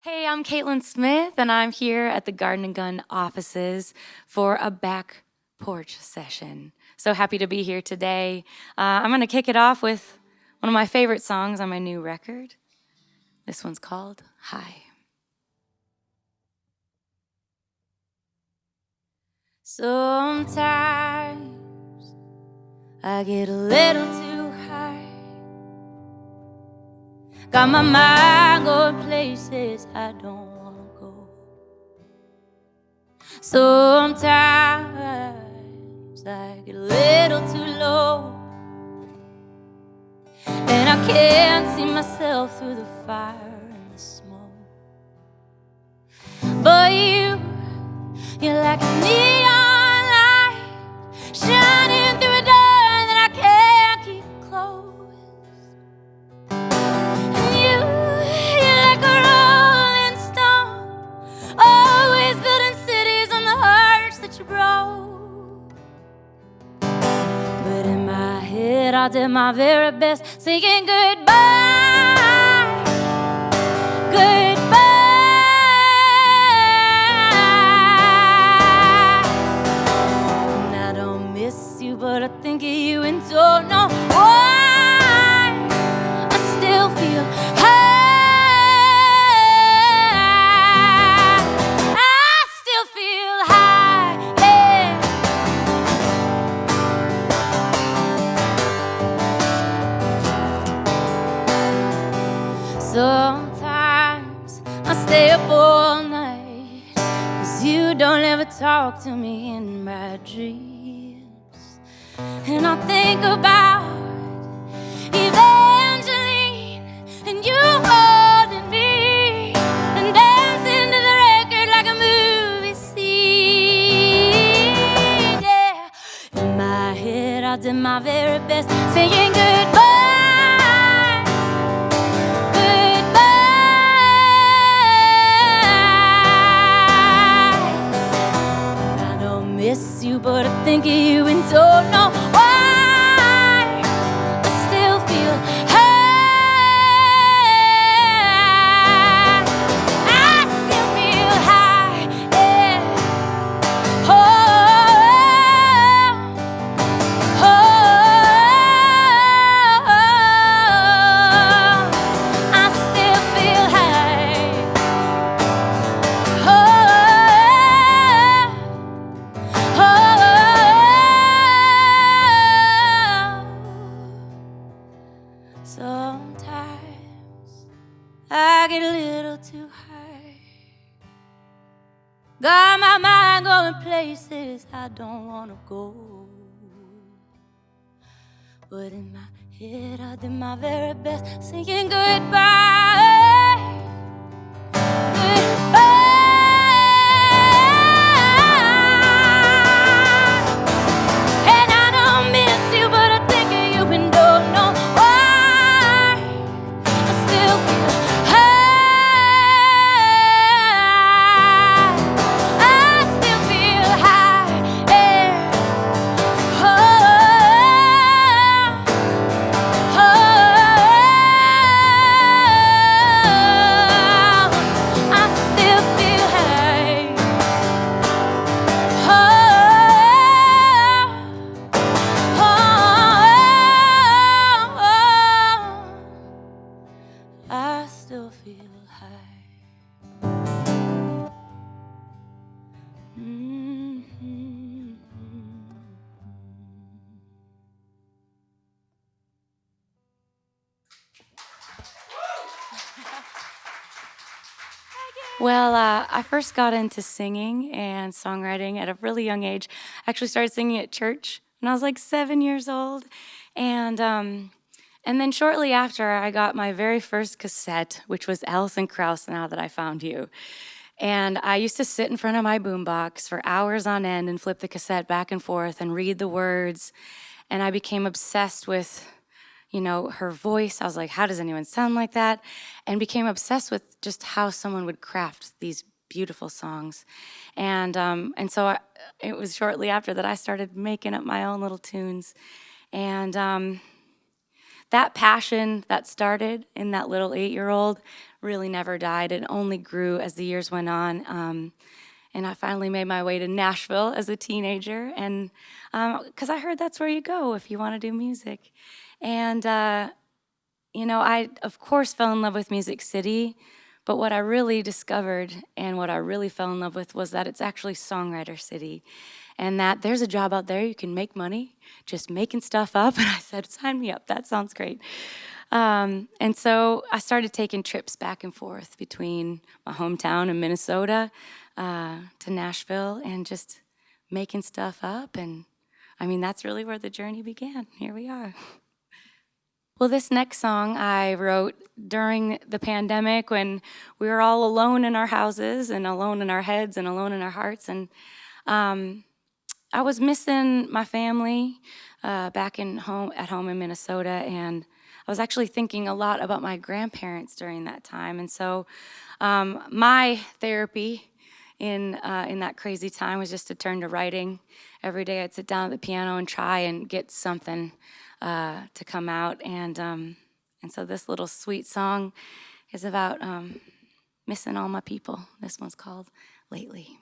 Hey, I'm Caitlyn Smith, and I'm here at the Garden and Gun offices for a back porch session. So happy to be here today. I'm going to kick it off with one of my favorite songs on my new record. This one's called High. Sometimes I get a little too high. Got my mind going places I don't want to go. Sometimes I get a little too low, and I can't see myself through the fire and the smoke. But you're like a neon light shining through a door that I can't keep closed. And you're like a rolling stone, always building cities on the hearts that you broke. But in my head I did my very best, singing goodbye, goodbye. And I don't miss you, but I think of you and don't know why. I still feel high. I still feel high, yeah. Sometimes I stay up all night, 'cause you don't ever talk to me in my dreams. And I think about Evangeline and you holding me and dancing to the record like a movie scene. Yeah, in my head I did my very best, saying goodbye, goodbye. I don't miss you, but I think of you and don't know why. I still feel high. I still feel high, yeah. Oh, oh, oh. I still feel high. Oh, sometimes I get a little too high. Got my mind going places I don't want to go. But in my head I did my very best, singing goodbye, goodbye. And I don't miss you, but I think of you and don't know why. I still feel high. I still feel high, yeah. Oh, oh, I still feel high. Oh, I still feel high. Mhm. Well, I first got into singing and songwriting at a really young age. I actually started singing at church when I was like 7 years old. And then shortly after, I got my very first cassette, which was Alison Krauss, Now That I Found You. And I used to sit in front of my boombox for hours on end and flip the cassette back and forth and read the words. And I became obsessed with, her voice. I was like, how does anyone sound like that? And became obsessed with just how someone would craft these beautiful songs. And so it was shortly after that I started making up my own little tunes. And that passion that started in that little 8-year-old really never died. It only grew as the years went on. And I finally made my way to Nashville as a teenager, and because I heard that's where you go if you want to do music. And, I, of course, fell in love with Music City, but what I really discovered and what I really fell in love with was that it's actually Songwriter City, and that there's a job out there you can make money just making stuff up. And I said, sign me up, that sounds great. And so I started taking trips back and forth between my hometown in Minnesota to Nashville and just making stuff up. And I mean, that's really where the journey began. Here we are. Well, this next song I wrote during the pandemic when we were all alone in our houses and alone in our heads and alone in our hearts. And I was missing my family back at home in Minnesota, and I was actually thinking a lot about my grandparents during that time. And so my therapy in that crazy time was just to turn to writing. Every day I'd sit down at the piano and try and get something to come out. And so this little sweet song is about missing all my people. This one's called Lately.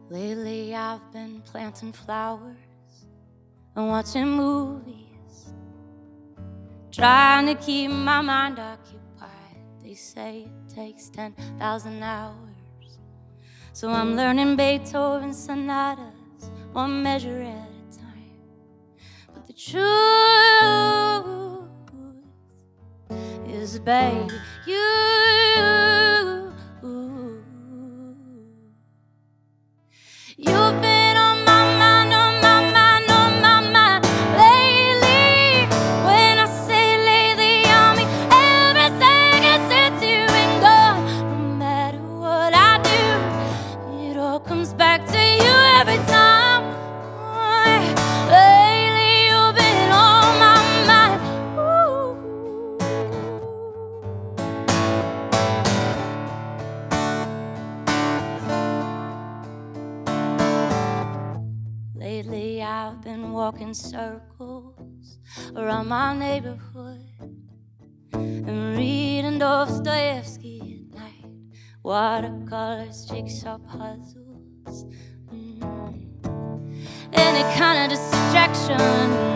Lately I've been planting flowers and watching movies, trying to keep my mind occupied. They say it takes 10,000 hours, so I'm learning Beethoven sonatas, one measure at a time. But the truth is, baby, you've been on my mind, on my mind, on my mind lately. When I say lately, I mean every second since you've been gone. No matter what I do, it all comes back to you every time. Lately, you've been on my mind. Lately I've been walking circles around my neighborhood and reading Dostoevsky at night, watercolors, jigsaw puzzles, any kind of distraction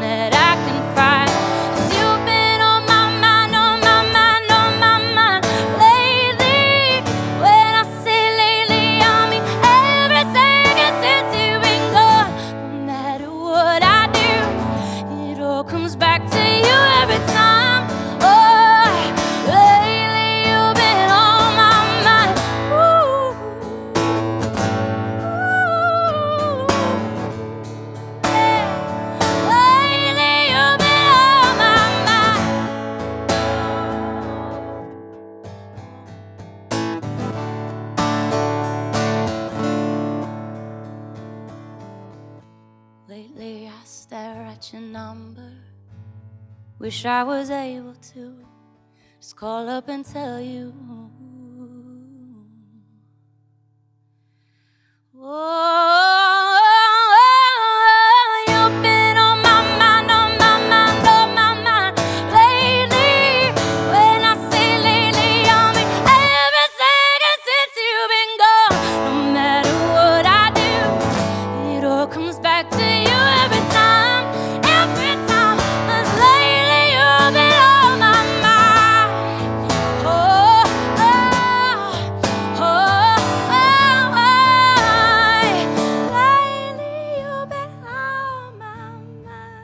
that I can find. 'Cause you've been on my mind, on my mind, on my mind lately. When I say lately, I mean every second since you've been gone. No matter what I do, it all comes back to you every time. Oh, lately you've been on my mind. Ooh. Lately you've been on my mind. Lately I stare at your number, wish I was able to just call up and tell you. Oh, you've been on my mind, on my mind, on my mind lately. When I say lately, I mean every second since you've been gone. No matter what I do, it all comes back to you every time, every time. 'Cause lately you've been on my mind. Oh, oh, oh, oh, oh. Lately you've been on my mind.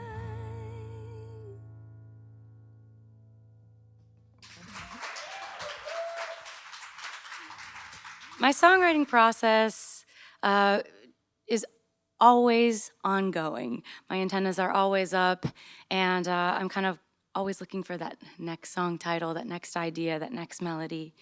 My songwriting process is always ongoing. My antennas are always up, and I'm kind of always looking for that next song title, that next idea, that next melody.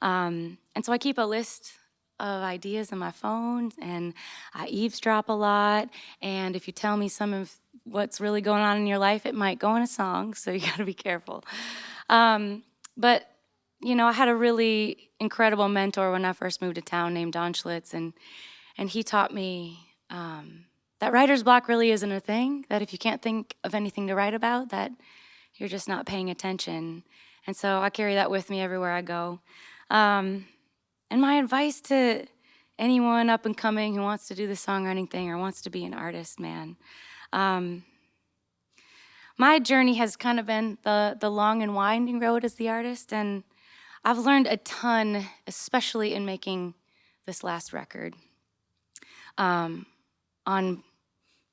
And so I keep a list of ideas on my phone, and I eavesdrop a lot. And if you tell me some of what's really going on in your life, it might go in a song, so you gotta be careful. But I had a really incredible mentor when I first moved to town named Don Schlitz, and he taught me that writer's block really isn't a thing, that if you can't think of anything to write about, that you're just not paying attention. And so I carry that with me everywhere I go. And my advice to anyone up and coming who wants to do the songwriting thing or wants to be an artist, man, my journey has kind of been the long and winding road as the artist, and I've learned a ton, especially in making this last record, on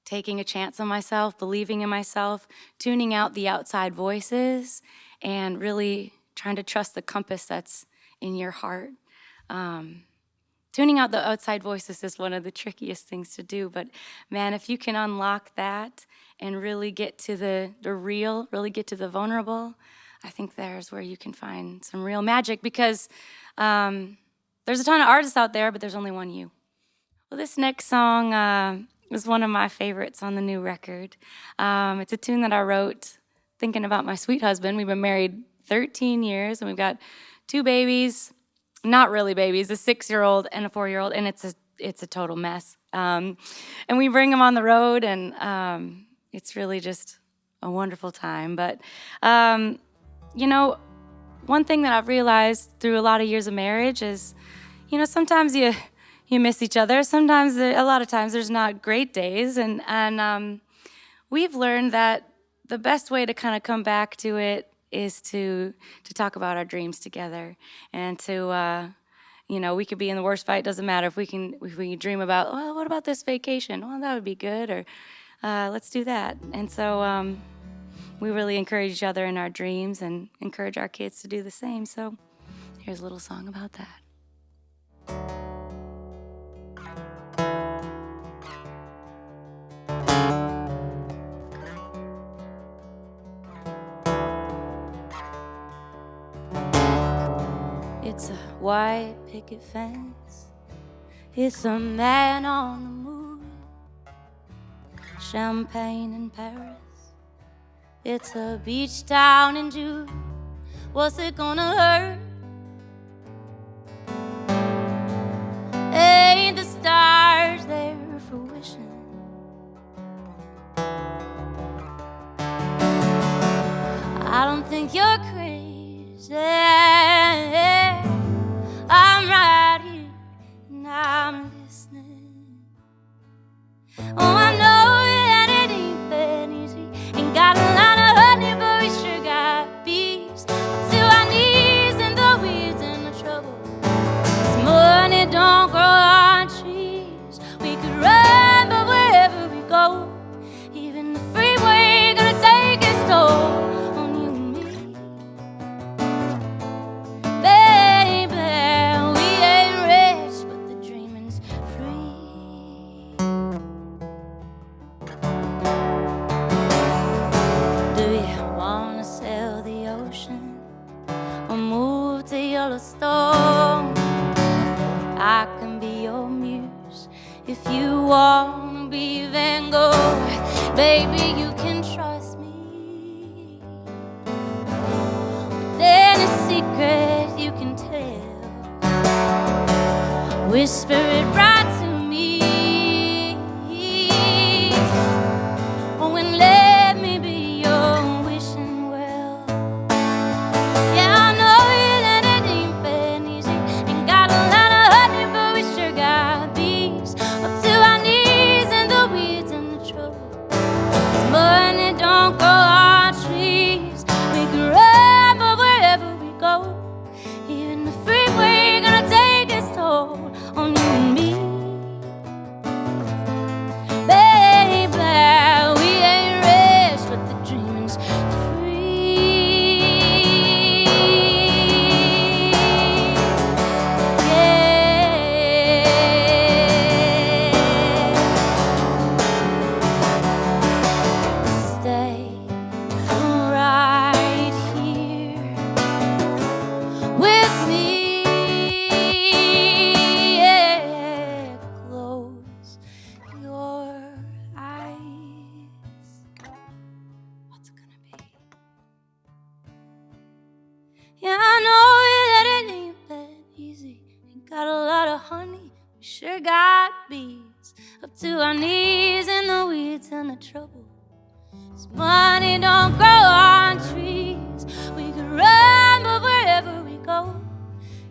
taking a chance on myself, believing in myself, tuning out the outside voices, and really trying to trust the compass that's in your heart. Tuning out the outside voices is one of the trickiest things to do, but man, if you can unlock that and really get to the real, really get to the vulnerable, I think there's where you can find some real magic, because there's a ton of artists out there, but there's only one you. Well, this next song is one of my favorites on the new record. It's a tune that I wrote thinking about my sweet husband. We've been married 13 years, and we've got 2 babies. Not really babies, a 6-year-old and a 4-year-old, and it's a total mess. And we bring them on the road, and it's really just a wonderful time. But one thing that I've realized through a lot of years of marriage is, sometimes you miss each other. Sometimes, a lot of times, there's not great days, and we've learned that the best way to kind of come back to it is to talk about our dreams together, and to we could be in the worst fight. Doesn't matter if we can dream about, well, what about this vacation? Well, that would be good, or let's do that. And so we really encourage each other in our dreams and encourage our kids to do the same. So here's a little song about that. It's a white picket fence. It's a man on the move. Champagne in Paris. It's a beach town in June. What's it gonna hurt? Ain't the stars there for wishing? I don't think you're crazy. I'm right here and I'm listening. Oh, I know that it ain't been easy. Ain't got a lot of honey, but we sure got bees. To our knees in the weeds and the trouble. This money don't grow on trees. We could run, but wherever we go, even the freeway gonna take its toll. I can be your muse if you wanna be Van Gogh. Baby, you can trust me. Then a secret you can tell, whisper it right to me. Oh, and let me be your wishing well. Yeah, I know that it ain't been easy. Ain't got a lot of honey, but we sure got bees. Up to our knees in the weeds and the trouble. This money don't grow on trees. We can run, but wherever we go, even the freeway gonna take its toll on you and me. heartbeats, up to our knees in the weeds and the trouble. 'Cause money don't grow on trees. We could run, but wherever we go,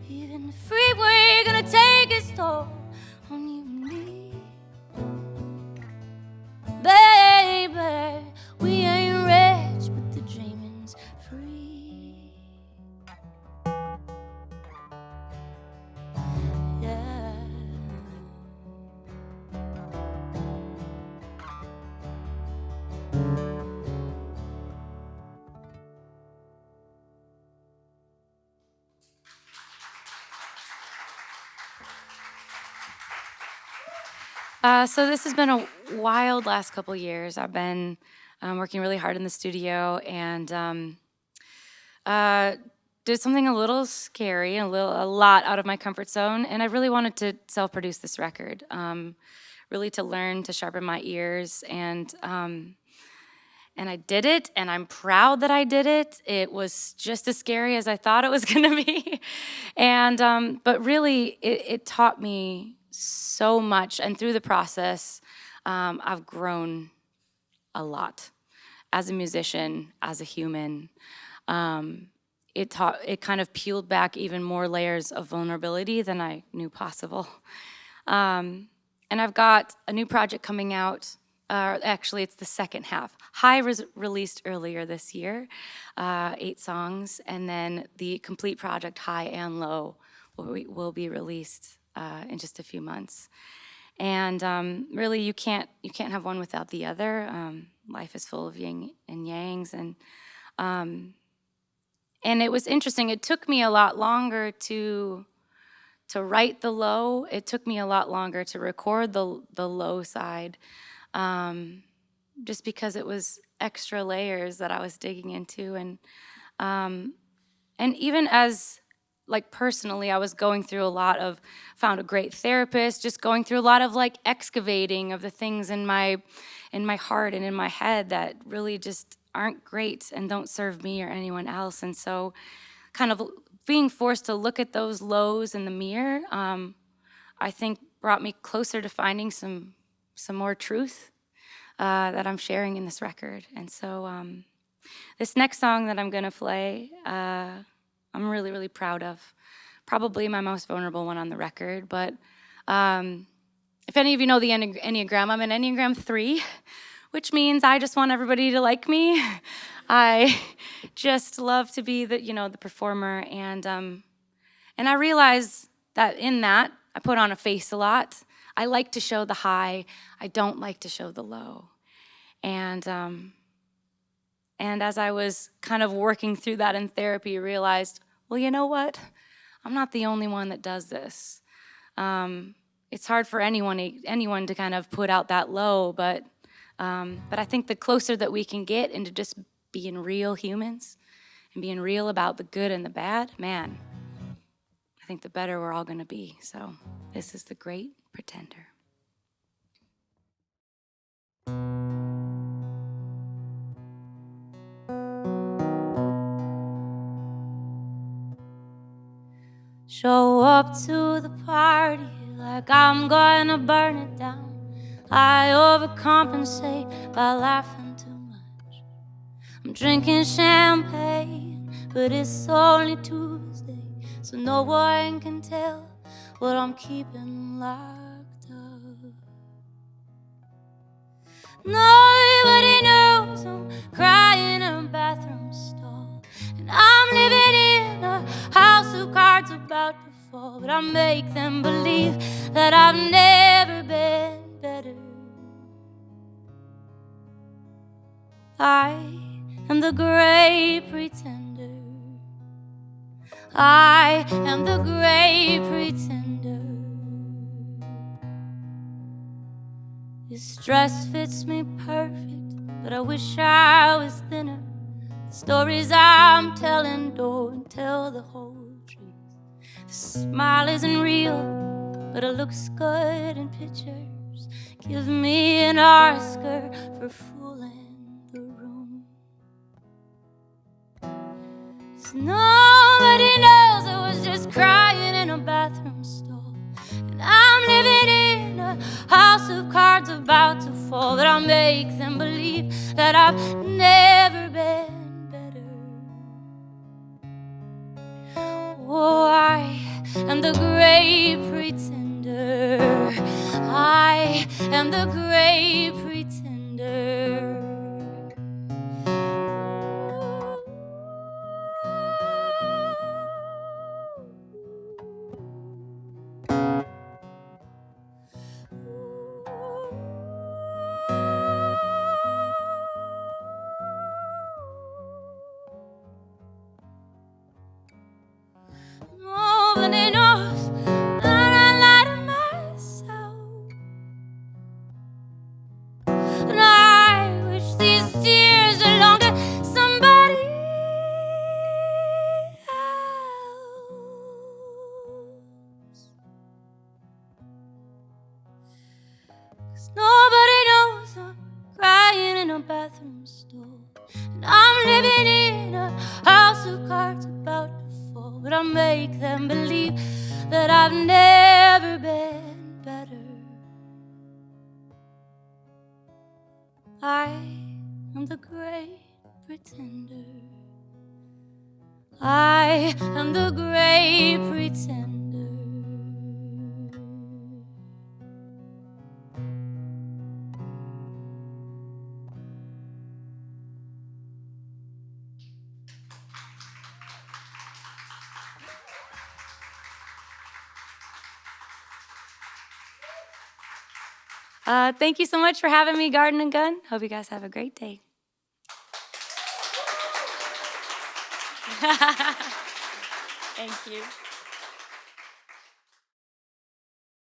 even the freeway gonna take its toll on you and me. Baby, we ain't rich, but the dreaming's free. Yeah. So this has been a wild last couple years. I've been working really hard in the studio and did something a little scary, a lot out of my comfort zone, and I really wanted to self-produce this record, really to learn to sharpen my ears, and I did it, and I'm proud that I did it. It was just as scary as I thought it was gonna be, and but really, it taught me so much, and through the process, I've grown a lot as a musician, as a human. It kind of peeled back even more layers of vulnerability than I knew possible. And I've got a new project coming out. Actually, it's the second half. High was released earlier this year, 8 songs, and then the complete project, High and Low, will be released in just a few months. And really, you can't have one without the other. Life is full of yin and yangs, and it was interesting. It took me a lot longer to write the low. It took me a lot longer to record the low side, just because it was extra layers that I was digging into, and even as like personally, I was going through found a great therapist, just going through a lot of like excavating of the things in my heart and in my head that really just aren't great and don't serve me or anyone else. And so kind of being forced to look at those lows in the mirror, I think brought me closer to finding some more truth that I'm sharing in this record. And so this next song that I'm gonna play, I'm really, really proud of. Probably my most vulnerable one on the record, but if any of you know the Enneagram, I'm an Enneagram 3, which means I just want everybody to like me. I just love to be the performer, and I realize that in that, I put on a face a lot. I like to show the high. I don't like to show the low. And as I was kind of working through that in therapy, I realized, well, you know what? I'm not the only one that does this. It's hard for anyone to kind of put out that low, but I think the closer that we can get into just being real humans and being real about the good and the bad, man, I think the better we're all gonna be. So this is The Great Pretender. Show up to the party like I'm gonna burn it down. I overcompensate by laughing too much. I'm drinking champagne, but it's only Tuesday, so no one can tell what I'm keeping locked up. Nobody knows I'm crying in a bathroom stall, and I'm living in a house of cards about to fall, but I make them believe that I've never been better. I am the great pretender. I am the great pretender. This dress fits me perfect, but I wish I was thinner. The stories I'm telling don't tell the whole truth. The smile isn't real, but it looks good in pictures. Give me an Oscar for fooling the room. 'Cause nobody knows I was just crying in a bathroom stall, and I'm living in cards about to fall, that I'll make them believe that I've never been better. Oh, I am the great pretender. I am the great pretender. Nobody knows that I lie to myself, and I wish these tears belonged to somebody else. 'Cause nobody knows I'm crying in a bathroom stall, and I'm living in a house of cards about to fall, but I'll make them believe that I've never been better. I am the great pretender. I am the great pretender. Thank you so much for having me, Garden and Gun. Hope you guys have a great day. Thank you.